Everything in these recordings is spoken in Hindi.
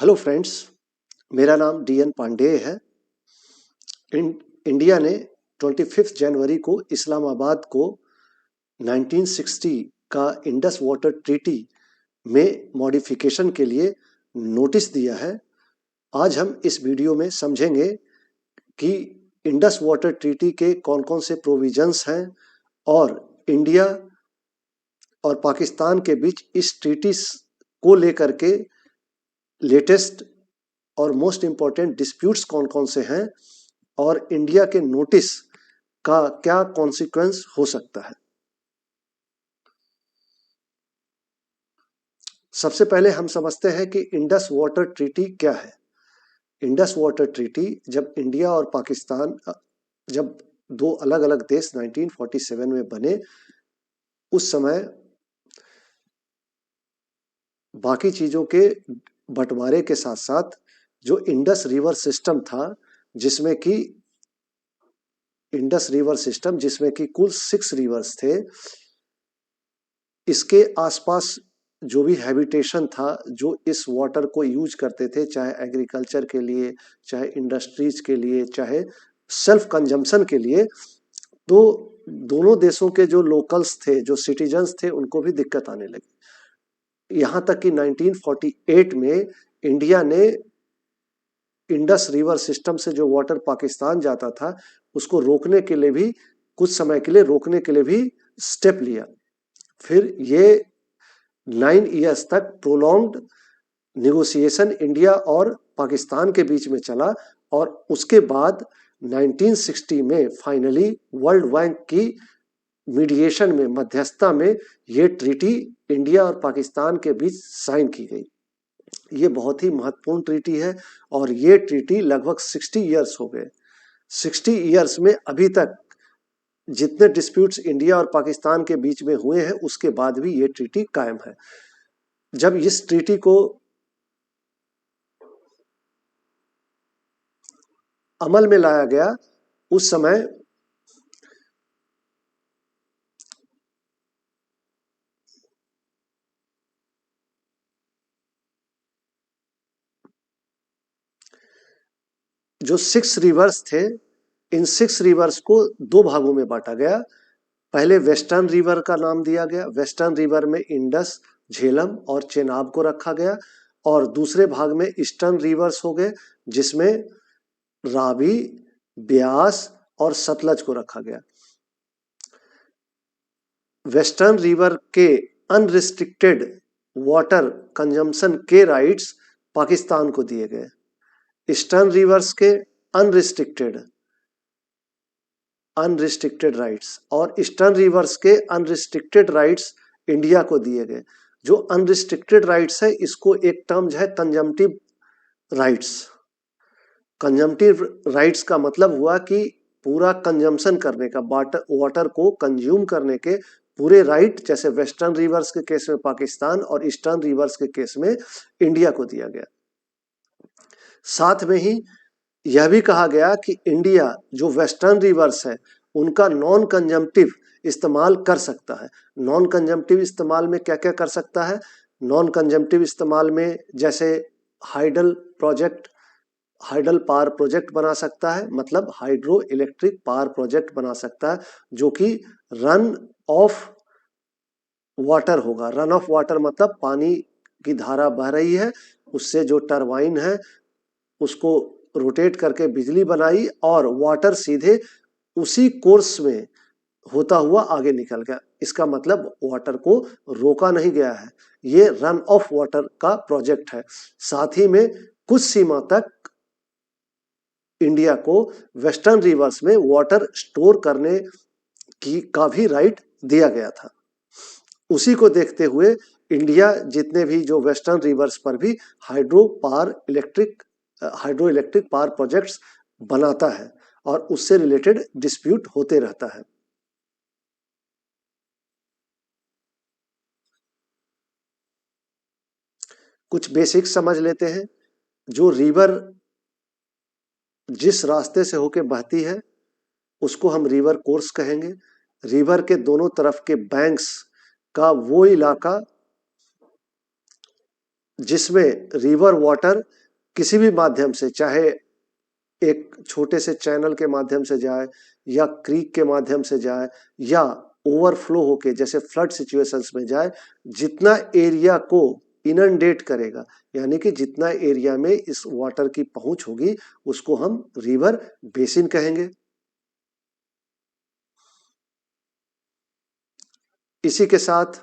हेलो फ्रेंड्स, मेरा नाम डीएन पांडेय है। इंडिया ने 25 जनवरी को इस्लामाबाद को 1960 का इंडस वाटर ट्रीटी में मॉडिफिकेशन के लिए नोटिस दिया है। आज हम इस वीडियो में समझेंगे कि इंडस वाटर ट्रीटी के कौन-कौन से प्रोविजंस हैं और इंडिया और पाकिस्तान के बीच इस ट्रीटी को लेकर के लेटेस्ट और मोस्ट इम्पॉर्टेंट डिस्प्यूट्स कौन-कौन से हैं और इंडिया के नोटिस का क्या कॉन्सिक्वेंस हो सकता है। सबसे पहले हम समझते हैं कि इंडस वाटर ट्रीटी क्या है। इंडस वाटर ट्रीटी जब इंडिया और पाकिस्तान जब दो अलग-अलग देश 1947 में बने, उस समय बाकी चीजों के बंटवारे के साथ-साथ जो इंडस रिवर सिस्टम था, जिसमें कि कुल 6 रिवर्स थे, इसके आसपास जो भी हैबिटेशन था, जो इस वाटर को यूज करते थे, चाहे एग्रीकल्चर के लिए, चाहे इंडस्ट्रीज के लिए, चाहे सेल्फ कंजम्पशन के लिए, तो दोनों देशों के जो लोकल्स थे, जो सिटीजन्स थे, उनको भी दिक्कत आने लगी। यहाँ तक कि 1948 में इंडिया ने इंडस रिवर सिस्टम से जो वाटर पाकिस्तान जाता था, उसको रोकने के लिए भी, कुछ समय के लिए रोकने के लिए भी स्टेप लिया। फिर ये 9 इयर्स तक प्रोलॉन्ग्ड नेगोशिएशन इंडिया और पाकिस्तान के बीच में चला और उसके बाद 1960 में फाइनली वर्ल्ड बैंक की मीडिएशन में, मध्यस्थता में, ये ट्रीटी इंडिया और पाकिस्तान के बीच साइन की गई। ये बहुत ही महत्वपूर्ण ट्रीटी है और ये ट्रीटी लगभग 60 इयर्स हो गए। 60 इयर्स में अभी तक जितने डिस्प्यूट्स इंडिया और पाकिस्तान के बीच में हुए हैं, उसके बाद भी ये ट्रीटी कायम है। जब इस ट्रीटी को अमल में लाया गया, उस समय जो 6 रिवर्स थे, इन 6 रिवर्स को 2 भागों में बांटा गया। पहले वेस्टर्न रिवर का नाम दिया गया। वेस्टर्न रिवर में इंडस, झेलम और चेनाब को रखा गया और दूसरे भाग में ईस्टर्न रिवर्स हो गए, जिसमें रावी, ब्यास और सतलज को रखा गया। वेस्टर्न रिवर के अनरिस्ट्रिक्टेड वाटर कंजम्पशन के राइट्स पाकिस्तान को दिए गए। ईस्टर्न रिवर्स के अनरिस्ट्रिक्टेड राइट्स और ईस्टर्न रिवर्स के अनरिस्ट्रिक्टेड राइट्स इंडिया को दिए गए। जो अनरिस्ट्रिक्टेड राइट्स है, इसको एक टर्म है कंजम्पटिव राइट्स। कंजम्पटिव राइट्स का मतलब हुआ कि पूरा कंजम्पशन करने का, वाटर को कंज्यूम करने के पूरे राइट, जैसे वेस्टर्न रिवर्स के केस में पाकिस्तान और ईस्टर्न रिवर्स के केस में इंडिया को दिया गया। साथ में ही यह भी कहा गया कि इंडिया जो वेस्टर्न रिवर्स है, उनका नॉन कंजम्पटिव इस्तेमाल कर सकता है। नॉन कंजम्पटिव इस्तेमाल में क्या क्या कर सकता है? नॉन कंजम्पटिव इस्तेमाल में जैसे हाइडल पावर प्रोजेक्ट बना सकता है, मतलब हाइड्रो इलेक्ट्रिक पावर प्रोजेक्ट बना सकता है, जो कि रन ऑफ वाटर होगा। रन ऑफ वाटर मतलब पानी की धारा बह रही है, उससे जो टरबाइन है उसको रोटेट करके बिजली बनाई और वाटर सीधे उसी कोर्स में होता हुआ आगे निकल गया। इसका मतलब वाटर को रोका नहीं गया है, ये रन ऑफ वाटर का प्रोजेक्ट है। साथ ही में कुछ सीमा तक इंडिया को वेस्टर्न रिवर्स में वाटर स्टोर करने का भी राइट दिया गया था। उसी को देखते हुए इंडिया जितने भी जो वेस्टर्न रिवर्स पर भी हाइड्रो इलेक्ट्रिक पावर प्रोजेक्ट्स बनाता है और उससे रिलेटेड डिस्प्यूट होते रहता है। कुछ बेसिक्स समझ लेते हैं। जो रिवर जिस रास्ते से होके बहती है, उसको हम रिवर कोर्स कहेंगे। रिवर के दोनों तरफ के बैंक्स का वो इलाका जिसमें रिवर वाटर किसी भी माध्यम से, चाहे एक छोटे से चैनल के माध्यम से जाए या क्रीक के माध्यम से जाए या ओवरफ्लो होके जैसे फ्लड सिचुएशंस में जाए, जितना एरिया को इनंडेट करेगा, यानी कि जितना एरिया में इस वाटर की पहुंच होगी, उसको हम रिवर बेसिन कहेंगे। इसी के साथ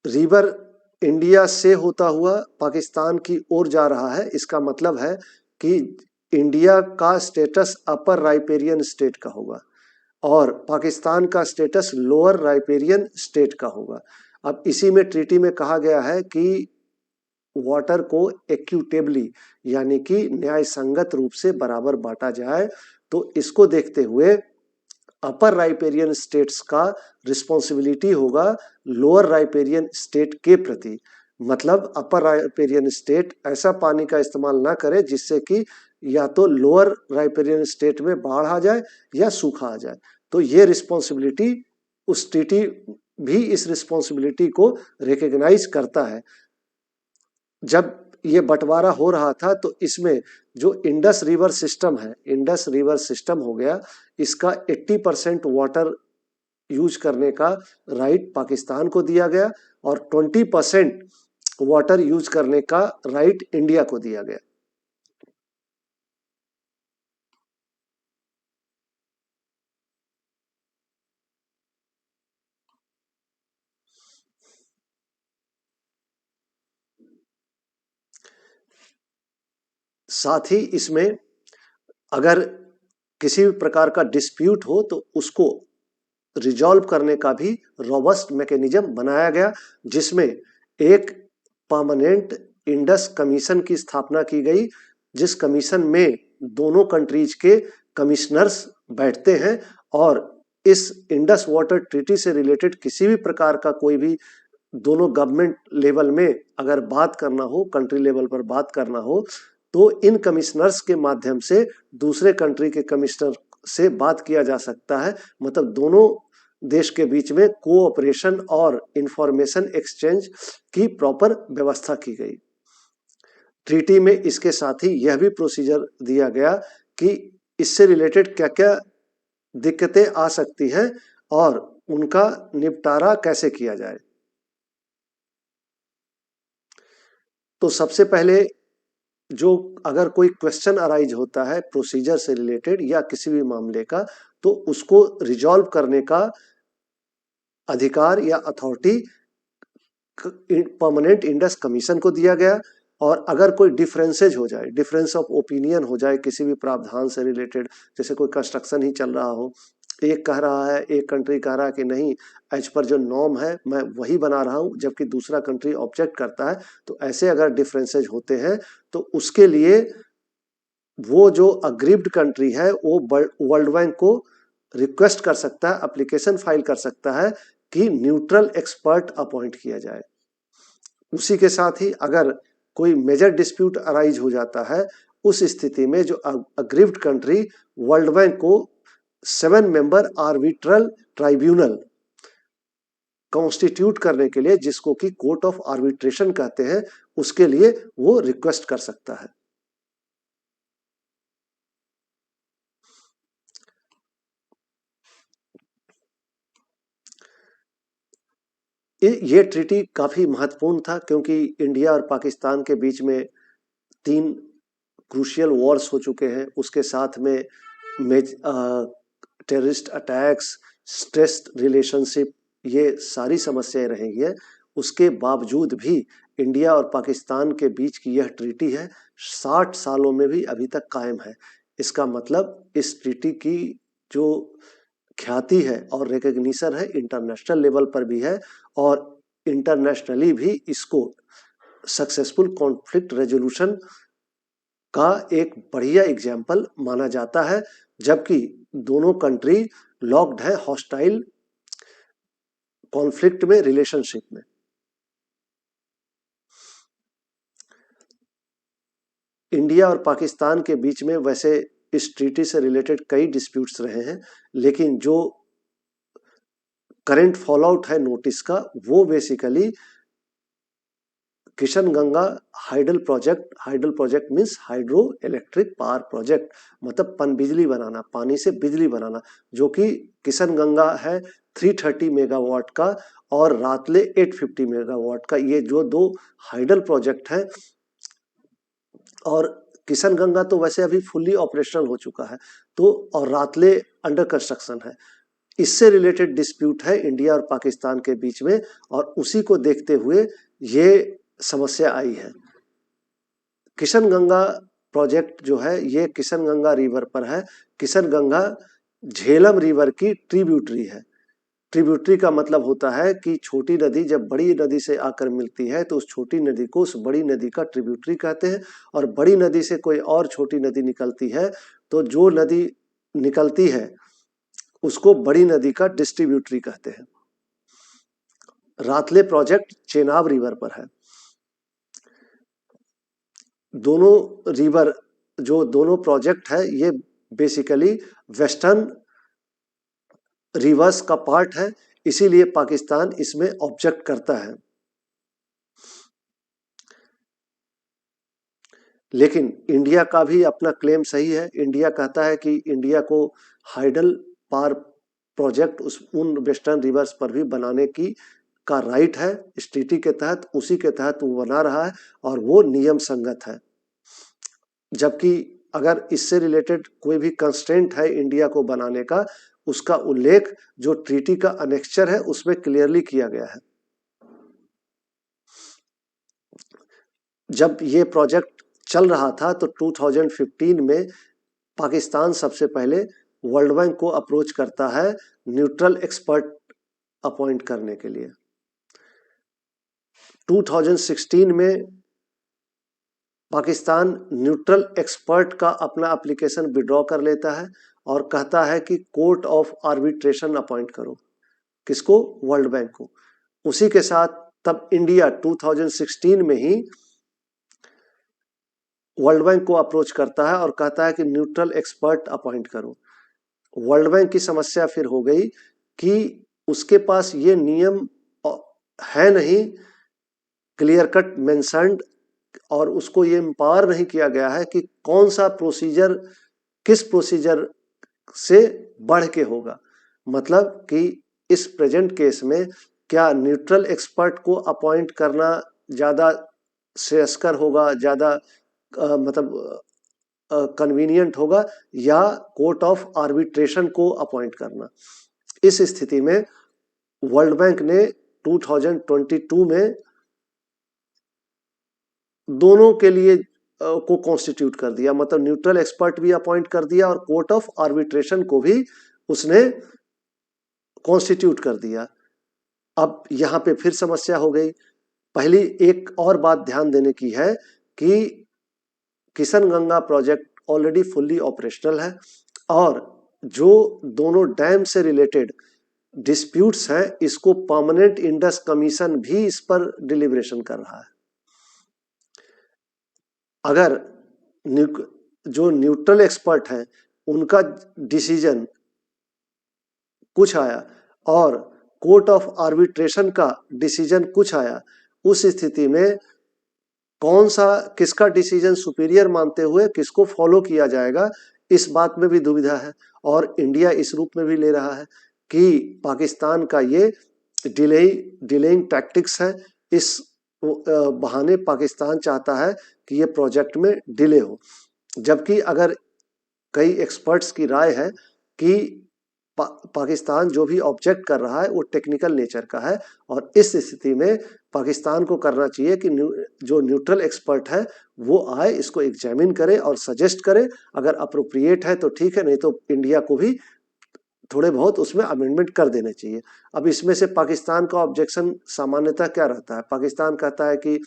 रिवर इंडिया से होता हुआ पाकिस्तान की ओर जा रहा है। इसका मतलब है कि इंडिया का स्टेटस अपर राइपेरियन स्टेट का होगा और पाकिस्तान का स्टेटस लोअर राइपेरियन स्टेट का होगा। अब इसी में ट्रीटी में कहा गया है कि वाटर को इक्विटेबली, यानी कि न्याय संगत रूप से बराबर बांटा जाए। तो इसको देखते हुए अपर राइपेरियन स्टेट्स का रिस्पॉन्सिबिलिटी होगा लोअर राइपेरियन स्टेट के प्रति। मतलब अपर राइपेरियन स्टेट ऐसा पानी का इस्तेमाल ना करे जिससे कि या तो लोअर राइपेरियन स्टेट में बाढ़ आ जाए या सूखा आ जाए। तो ये रिस्पॉन्सिबिलिटी, उस ट्रीटी भी इस रिस्पॉन्सिबिलिटी को रिकॉग्नाइज करता है। जब ये बंटवारा हो रहा था तो इसमें जो इंडस रिवर सिस्टम है, इंडस रिवर सिस्टम हो गया, इसका 80% वाटर यूज करने का राइट पाकिस्तान को दिया गया और 20% वाटर यूज करने का राइट इंडिया को दिया गया। साथ ही इसमें अगर किसी भी प्रकार का डिस्प्यूट हो तो उसको रिजॉल्व करने का भी रोबस्ट मैकेनिज्म बनाया गया, जिसमें एक परमानेंट इंडस कमीशन की स्थापना की गई, जिस कमीशन में दोनों कंट्रीज के कमिश्नर्स बैठते हैं और इस इंडस वाटर ट्रीटी से रिलेटेड किसी भी प्रकार का कोई भी दोनों गवर्नमेंट लेवल में अगर बात करना हो, कंट्री लेवल पर बात करना हो, तो इन कमिश्नर्स के माध्यम से दूसरे कंट्री के कमिश्नर से बात किया जा सकता है। मतलब दोनों देश के बीच में कोऑपरेशन और इंफॉर्मेशन एक्सचेंज की प्रॉपर व्यवस्था की गई। ट्रीटी में इसके साथ ही यह भी प्रोसीजर दिया गया कि इससे रिलेटेड क्या क्या दिक्कतें आ सकती हैं और उनका निपटारा कैसे किया जाए। तो सबसे पहले जो अगर कोई क्वेश्चन अराइज होता है प्रोसीजर से रिलेटेड या किसी भी मामले का, तो उसको रिजॉल्व करने का अधिकार या अथॉरिटी परमानेंट इंडस कमीशन को दिया गया। और अगर कोई डिफरेंसेज हो जाए, डिफरेंस ऑफ ओपिनियन हो जाए किसी भी प्रावधान से रिलेटेड, जैसे कोई कंस्ट्रक्शन ही चल रहा हो, एक कह रहा है, एक कंट्री कह रहा है कि नहीं, एज पर जो नॉर्म है मैं वही बना रहा हूं, जबकि दूसरा कंट्री ऑब्जेक्ट करता है, तो ऐसे अगर डिफरेंसेज होते हैं तो उसके लिए वो जो अग्रीव्ड कंट्री है वो वर्ल्ड बैंक को रिक्वेस्ट कर सकता है, एप्लीकेशन फाइल कर सकता है कि न्यूट्रल एक्सपर्ट अपॉइंट किया जाए। उसी के साथ ही अगर कोई मेजर डिस्प्यूट अराइज हो जाता है, उस स्थिति में जो अग्रीव्ड कंट्री वर्ल्ड बैंक को 7 मेंबर आर्बिट्रल ट्राइब्यूनल कॉन्स्टिट्यूट करने के लिए, जिसको कि कोर्ट ऑफ आर्बिट्रेशन कहते हैं, उसके लिए वो रिक्वेस्ट कर सकता है। ये ट्रीटी काफी महत्वपूर्ण था क्योंकि इंडिया और पाकिस्तान के बीच में 3 क्रूशियल वॉर्स हो चुके हैं। उसके साथ में टेररिस्ट अटैक्स, स्ट्रेस्ड रिलेशनशिप, ये सारी समस्याएं रहेंगी है। उसके बावजूद भी इंडिया और पाकिस्तान के बीच की यह ट्रीटी है 60 सालों में भी अभी तक कायम है। इसका मतलब इस ट्रीटी की जो ख्याति है और रिकग्निशन है इंटरनेशनल लेवल पर भी है और इंटरनेशनली भी इसको सक्सेसफुल कॉन्फ्लिक्ट रेजोल्यूशन का एक बढ़िया एग्जाम्पल माना जाता है, जबकि दोनों कंट्री लॉक्ड है हॉस्टाइल कॉन्फ्लिक्ट में, रिलेशनशिप में। इंडिया और पाकिस्तान के बीच में वैसे इस ट्रीटी से रिलेटेड कई डिस्प्यूट्स रहे हैं, लेकिन जो करंट फॉल आउट है नोटिस का, वो basically Kishan Ganga hydel project means hydro electric power project, मतलब पन बिजली बनाना, पानी से बिजली बनाना, जो कि किशन गंगा है 330 मेगावाट का और रातले 850 मेगावाट का। ये जो दो हाइडल प्रोजेक्ट है, और किशन गंगा तो वैसे अभी फुल्ली ऑपरेशनल हो चुका है, तो और रातले अंडर कंस्ट्रक्शन है। इससे रिलेटेड डिस्प्यूट है इंडिया और पाकिस्तान के बीच में, और उसी को देखते हुए ये समस्या आई है। किशन गंगा प्रोजेक्ट जो है ये किशन गंगा रिवर पर है। किशन गंगा झेलम रिवर की ट्रिब्यूटरी है। ट्रिब्यूटरी का मतलब होता है कि छोटी नदी जब बड़ी नदी से आकर मिलती है तो उस छोटी नदी को उस बड़ी नदी का ट्रिब्यूटरी कहते हैं, और बड़ी नदी से कोई और छोटी नदी निकलती है तो जो नदी निकलती है उसको बड़ी नदी का डिस्ट्रीब्यूटरी कहते हैं। रातले प्रोजेक्ट चेनाब रिवर पर है। दोनों रिवर जो दोनों प्रोजेक्ट है ये बेसिकली वेस्टर्न रिवर्स का पार्ट है, इसीलिए पाकिस्तान इसमें ऑब्जेक्ट करता है। लेकिन इंडिया का भी अपना क्लेम सही है। इंडिया कहता है कि इंडिया को हाइडल पावर प्रोजेक्ट उन वेस्टर्न रिवर्स पर भी बनाने की का राइट है इस ट्रीटी के तहत, उसी के तहत वो बना रहा है और वो नियम संगत है। जबकि अगर इससे रिलेटेड कोई भी कंस्ट्रेंट है इंडिया को बनाने का, उसका उल्लेख जो ट्रीटी का अनेक्चर है उसमें क्लियरली किया गया है। जब ये प्रोजेक्ट चल रहा था तो 2015 में पाकिस्तान सबसे पहले वर्ल्ड बैंक को अप्रोच करता है न्यूट्रल एक्सपर्ट अपॉइंट करने के लिए। 2016 में पाकिस्तान न्यूट्रल एक्सपर्ट का अपना एप्लीकेशन विड्रॉ कर लेता है और कहता है कि कोर्ट ऑफ आर्बिट्रेशन अपॉइंट करो। किसको? वर्ल्ड बैंक को। उसी के साथ तब इंडिया 2016 में ही वर्ल्ड बैंक को अप्रोच करता है और कहता है कि न्यूट्रल एक्सपर्ट अपॉइंट करो। वर्ल्ड बैंक की समस्या फिर हो गई कि उसके पास ये नियम है नहीं क्लियर कट मेंशन्ड, और उसको ये एम्पावर नहीं किया गया है कि कौन सा प्रोसीजर किस प्रोसीजर से बढ़ के होगा। मतलब कि इस प्रेजेंट केस में क्या न्यूट्रल एक्सपर्ट को अपॉइंट करना ज़्यादा श्रेयस्कर होगा, ज़्यादा मतलब कन्वीनियंट होगा, या कोर्ट ऑफ आर्बिट्रेशन को अपॉइंट करना। इस स्थिति में वर्ल्ड बैंक ने 2022 में दोनों के लिए को कॉन्स्टिट्यूट कर दिया, मतलब न्यूट्रल एक्सपर्ट भी अपॉइंट कर दिया और कोर्ट ऑफ आर्बिट्रेशन को भी उसने कॉन्स्टिट्यूट कर दिया। अब यहाँ पे फिर समस्या हो गई। पहली एक और बात ध्यान देने की है कि Kishan Ganga project already fully operational है, और जो दोनों डैम से रिलेटेड डिस्प्यूट्स हैं इसको परमानेंट इंडस कमीशन भी इस पर डिलिब्रेशन कर रहा है। अगर जो न्यूट्रल एक्सपर्ट हैं उनका डिसीजन कुछ आया और कोर्ट ऑफ आर्बिट्रेशन का डिसीजन कुछ आया, उस स्थिति में कौन सा किसका डिसीजन सुपीरियर मानते हुए किसको फॉलो किया जाएगा, इस बात में भी दुविधा है। और इंडिया इस रूप में भी ले रहा है कि पाकिस्तान का ये डिलेइंग टैक्टिक्स है। इस बहाने पाकिस्तान चाहता है कि ये प्रोजेक्ट में डिले हो, जबकि अगर कई एक्सपर्ट्स की राय है कि पाकिस्तान जो भी ऑब्जेक्ट कर रहा है वो टेक्निकल नेचर का है, और इस स्थिति में पाकिस्तान को करना चाहिए कि जो न्यूट्रल एक्सपर्ट है वो आए, इसको एग्जामिन करे और सजेस्ट करे। अगर अप्रोप्रिएट है तो ठीक है, नहीं तो इंडिया को भी थोड़े बहुत उसमें अमेंडमेंट कर देने चाहिए। अब इसमें से पाकिस्तान का ऑब्जेक्शन सामान्यतः क्या रहता है? पाकिस्तान कहता है कि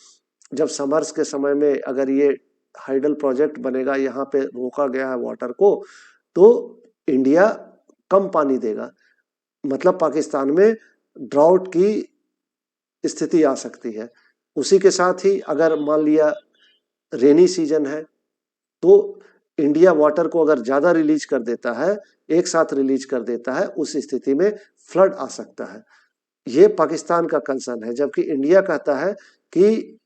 जब समर्स के समय में अगर ये हाइडल प्रोजेक्ट बनेगा, यहाँ पे रोका गया है वाटर को, तो इंडिया कम पानी देगा, मतलब पाकिस्तान में ड्राउट की स्थिति आ सकती है। उसी के साथ ही अगर मान लिया रेनी सीजन है तो इंडिया वाटर को अगर ज़्यादा रिलीज कर देता है एक साथ रिलीज कर देता है, उस स्थिति में फ्लड आ सकता है। ये पाकिस्तान का कंसर्न है, जबकि इंडिया कहता है कि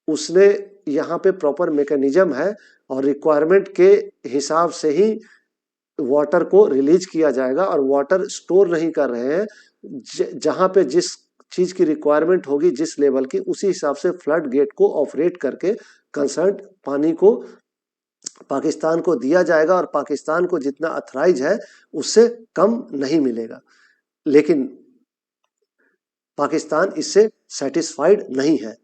उसने यहाँ पे प्रॉपर मैकेनिज्म है और रिक्वायरमेंट के हिसाब से ही वाटर को रिलीज किया जाएगा, और वाटर स्टोर नहीं कर रहे हैं। जहां पे जिस चीज की रिक्वायरमेंट होगी, जिस लेवल की, उसी हिसाब से फ्लड गेट को ऑपरेट करके कंसर्न पानी को पाकिस्तान को दिया जाएगा, और पाकिस्तान को जितना अथराइज है उससे कम नहीं मिलेगा। लेकिन पाकिस्तान इससे सेटिस्फाइड नहीं है।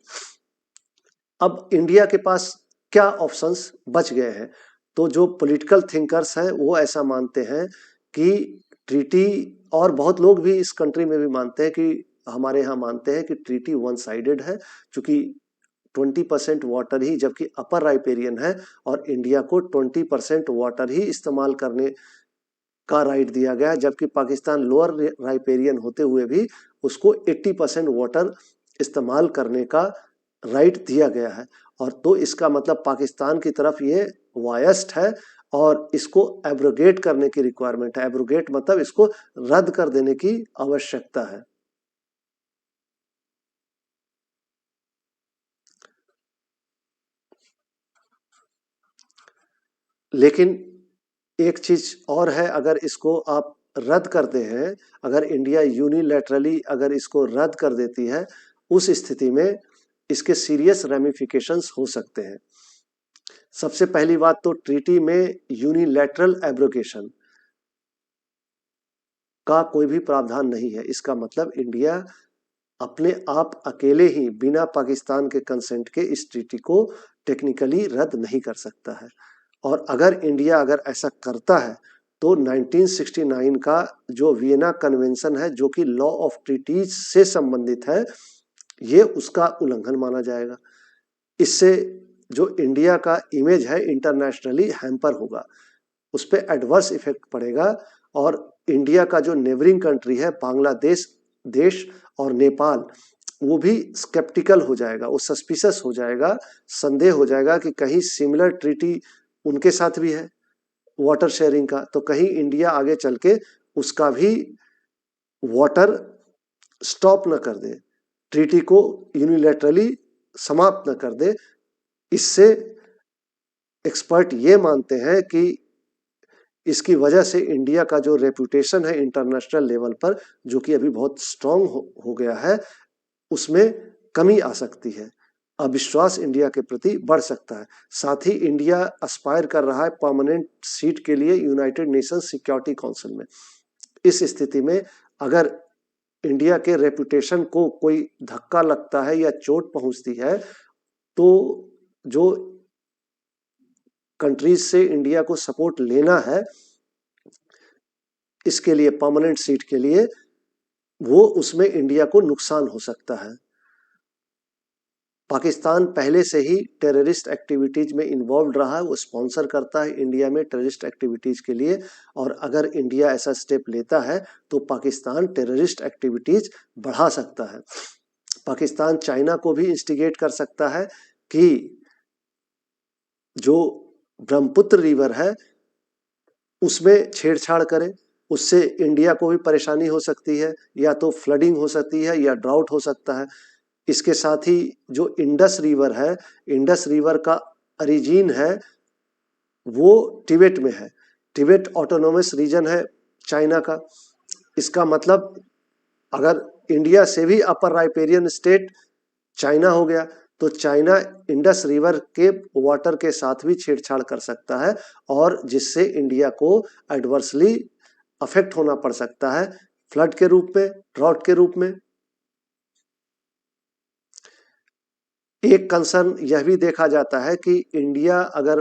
अब इंडिया के पास क्या ऑप्शंस बच गए हैं? तो जो पॉलिटिकल थिंकर्स हैं वो ऐसा मानते हैं कि ट्रीटी, और बहुत लोग भी इस कंट्री में भी मानते हैं कि हमारे यहाँ मानते हैं कि ट्रीटी वन साइडेड है, क्योंकि 20% वाटर ही, जबकि अपर राइपेरियन है और इंडिया को 20% वाटर ही इस्तेमाल करने का राइट दिया गया है, जबकि पाकिस्तान लोअर राइपेरियन होते हुए भी उसको 80% वाटर इस्तेमाल करने का राइट दिया गया है। और तो इसका मतलब पाकिस्तान की तरफ ये वायस्ड है और इसको एब्रोगेट करने की रिक्वायरमेंट है। एब्रोगेट मतलब इसको रद्द कर देने की आवश्यकता है। लेकिन एक चीज और है, अगर इसको आप रद्द करते हैं, अगर इंडिया यूनिलैटरली अगर इसको रद्द कर देती है, उस स्थिति में इसके सीरियस रेमिफिकेशंस हो सकते हैं। सबसे पहली बात तो ट्रीटी में यूनिलैटरल एब्रोगेशन का कोई भी प्रावधान नहीं है। इसका मतलब इंडिया अपने आप अकेले ही बिना पाकिस्तान के कंसेंट के इस ट्रीटी को टेक्निकली रद्द नहीं कर सकता है। और अगर इंडिया अगर ऐसा करता है तो 1969 का जो वियना कन्वेंशन है, जो कि लॉ ऑफ ट्रीटीज से संबंधित है, ये उसका उल्लंघन माना जाएगा। इससे जो इंडिया का इमेज है इंटरनेशनली हैम्पर होगा, उस पर एडवर्स इफेक्ट पड़ेगा। और इंडिया का जो नेबरिंग कंट्री है बांग्लादेश देश और नेपाल, वो भी स्केप्टिकल हो जाएगा, वो सस्पिशियस हो जाएगा, संदेह हो जाएगा कि कहीं सिमिलर ट्रीटी उनके साथ भी है वाटर शेयरिंग का, तो कहीं इंडिया आगे चल के उसका भी वाटर स्टॉप न कर दे, ट्रीटी को यूनिलैटरली समाप्त न कर दे। इससे एक्सपर्ट ये मानते हैं कि इसकी वजह से इंडिया का जो रेपुटेशन है इंटरनेशनल लेवल पर, जो कि अभी बहुत स्ट्रांग हो गया है, उसमें कमी आ सकती है, अविश्वास इंडिया के प्रति बढ़ सकता है। साथ ही इंडिया एस्पायर कर रहा है परमानेंट सीट के लिए यूनाइटेड नेशंस सिक्योरिटी काउंसिल में। इस स्थिति में अगर इंडिया के रेपुटेशन को कोई धक्का लगता है या चोट पहुंचती है, तो जो कंट्रीज से इंडिया को सपोर्ट लेना है इसके लिए, परमानेंट सीट के लिए, वो उसमें इंडिया को नुकसान हो सकता है। पाकिस्तान पहले से ही टेररिस्ट एक्टिविटीज में इन्वॉल्व रहा है, वो स्पॉन्सर करता है इंडिया में टेररिस्ट एक्टिविटीज के लिए, और अगर इंडिया ऐसा स्टेप लेता है तो पाकिस्तान टेररिस्ट एक्टिविटीज बढ़ा सकता है। पाकिस्तान चाइना को भी इंस्टिगेट कर सकता है कि जो ब्रह्मपुत्र रिवर है उसमें छेड़छाड़ करे, उससे इंडिया को भी परेशानी हो सकती है, या तो फ्लडिंग हो सकती है या ड्राउट हो सकता है। इसके साथ ही जो इंडस रिवर है, इंडस रिवर का ओरिजिन है वो तिब्बत में है, तिब्बत ऑटोनोमस रीजन है चाइना का। इसका मतलब अगर इंडिया से भी अपर राइपेरियन स्टेट चाइना हो गया, तो चाइना इंडस रिवर के वाटर के साथ भी छेड़छाड़ कर सकता है, और जिससे इंडिया को एडवर्सली अफेक्ट होना पड़ सकता है, फ्लड के रूप में, ड्राउट के रूप में। एक कंसर्न यह भी देखा जाता है कि इंडिया अगर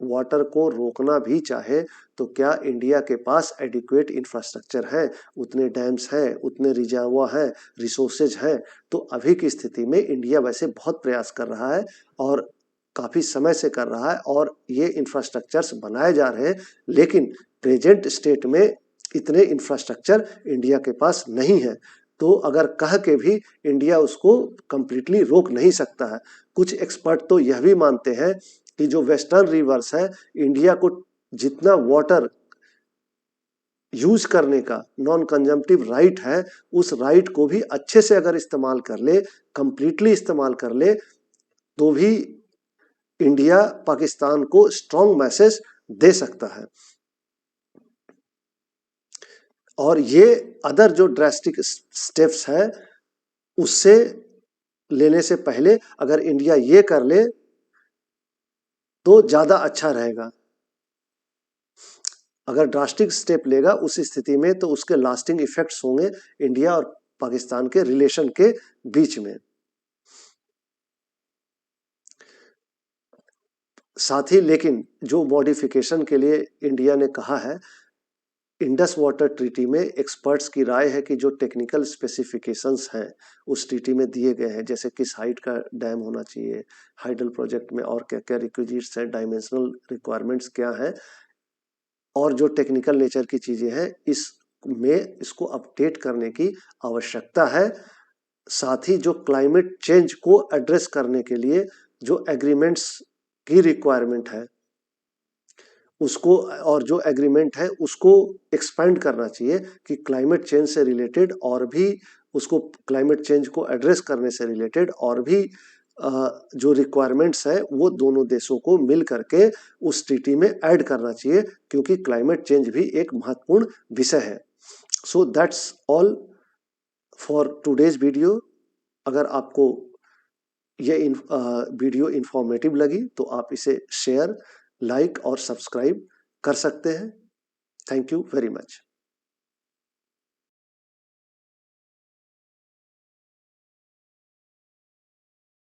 वाटर को रोकना भी चाहे तो क्या इंडिया के पास एडिक्वेट इंफ्रास्ट्रक्चर है, उतने डैम्स हैं, उतने रिजर्वॉयर हैं, रिसोर्सेज हैं। तो अभी की स्थिति में इंडिया वैसे बहुत प्रयास कर रहा है और काफी समय से कर रहा है, और ये इंफ्रास्ट्रक्चर्स बनाए जा रहे हैं, लेकिन प्रेजेंट स्टेट में इतने इंफ्रास्ट्रक्चर इंडिया के पास नहीं है। तो अगर कह के भी इंडिया उसको कंप्लीटली रोक नहीं सकता है। कुछ एक्सपर्ट तो यह भी मानते हैं कि जो वेस्टर्न रिवर्स है, इंडिया को जितना वाटर यूज करने का नॉन कंजम्पटिव राइट है, उस राइट को भी अच्छे से अगर इस्तेमाल कर ले, कंप्लीटली इस्तेमाल कर ले, तो भी इंडिया पाकिस्तान को स्ट्रॉन्ग मैसेज दे सकता है। और ये अदर जो ड्रास्टिक स्टेप्स है उससे लेने से पहले अगर इंडिया ये कर ले तो ज्यादा अच्छा रहेगा। अगर ड्रास्टिक स्टेप लेगा उस स्थिति में तो उसके लास्टिंग इफेक्ट्स होंगे इंडिया और पाकिस्तान के रिलेशन के बीच में। साथ ही लेकिन जो मॉडिफिकेशन के लिए इंडिया ने कहा है, इंडस वाटर ट्रीटी में एक्सपर्ट्स की राय है कि जो टेक्निकल स्पेसिफिकेशंस हैं उस ट्रीटी में दिए गए हैं, जैसे किस हाइट का डैम होना चाहिए, हाइडल प्रोजेक्ट में और क्या क्या रिक्विजिट्स हैं, डायमेंशनल रिक्वायरमेंट्स क्या हैं, और जो टेक्निकल नेचर की चीजें हैं इसमें इसको अपडेट करने की आवश्यकता है। साथ ही जो क्लाइमेट चेंज को एड्रेस करने के लिए जो एग्रीमेंट्स की रिक्वायरमेंट है उसको, और जो एग्रीमेंट है उसको एक्सपेंड करना चाहिए कि क्लाइमेट चेंज से रिलेटेड और भी, उसको क्लाइमेट चेंज को एड्रेस करने से रिलेटेड और भी जो रिक्वायरमेंट्स है वो दोनों देशों को मिल करके उस ट्रीटी में ऐड करना चाहिए, क्योंकि क्लाइमेट चेंज भी एक महत्वपूर्ण विषय है। So that's all for today's video. अगर आपको ये वीडियो इंफॉर्मेटिव लगी तो आप इसे शेयर, लाइक और सब्सक्राइब कर सकते हैं। Thank you very much.